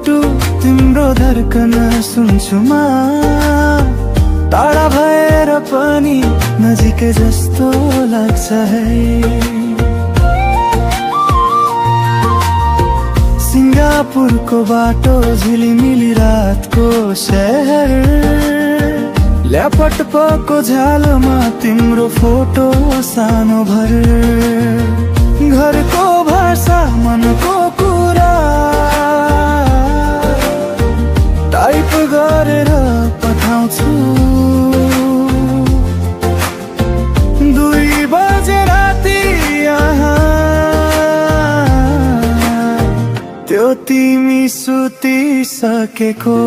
मुटु तिम्रो धड्कन सुन्छु म टाढा भएर पनि नजिकै जस्तो लाग्छ है। सिङ्गापुरको बाटो झिलिमिली रातको शहर ल्यापट पको झ्यालोमा तिम्रो फोटो सानो भर घरको भाषा मनको कुरा टाइप गरेर पठाउँछु 2 बजे राति त्यो तिमी सुतिसकेको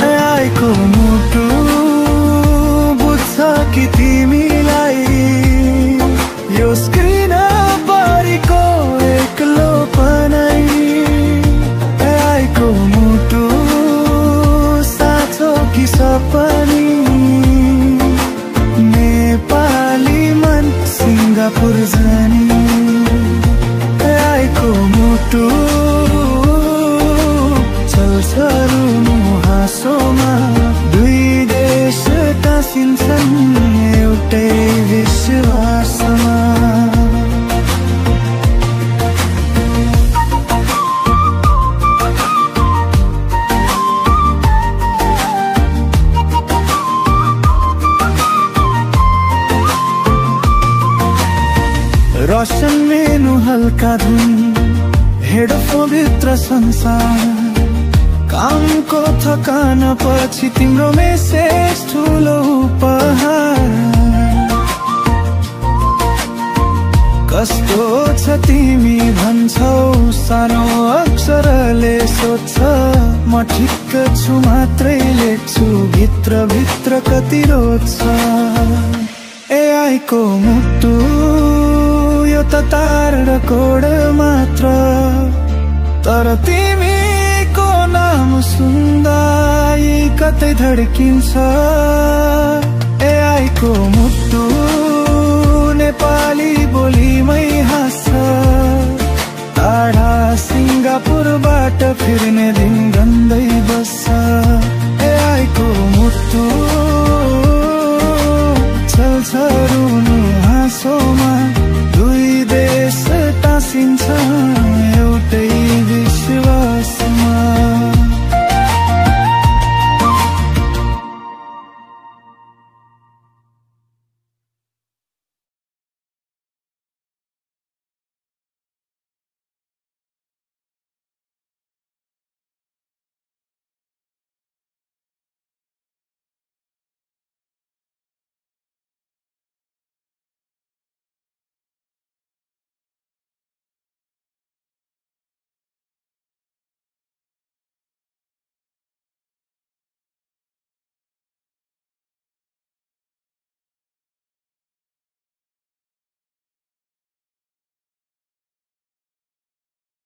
आएको मुटु बुझ्छ कि तिमीलाई यो स्क्रिन परिको एक्लोपनै आएको मुटु साँचो कि सपनी नेपाली मन सिङ्गापुर जाने आएको मुटु चल्छ रुनु हाँसोमा 2 देश टाँसिन्छन् एउटै विश्वासमा। रोशन मेनु हल्का धुन हेडफोन भित्र संसार कामको थकान पछि तिम्रो मेसेज ठुलो उपहार कस्तो छ तिमी भन्छौ सानो अक्षरले सोध्छ म ठिक्क छु मात्रै लेख्छु भित्र भित्र कति रोज्छ ए आएको मुटु यो त तार र कोड मात्र तर तिमीको नाम सुन्दा कतै धड्किन्छ ए आएको मुटु नेपाली बोलीमै हाँस्छ टाढा सिङ्गापुरबाट फिर्ने दिन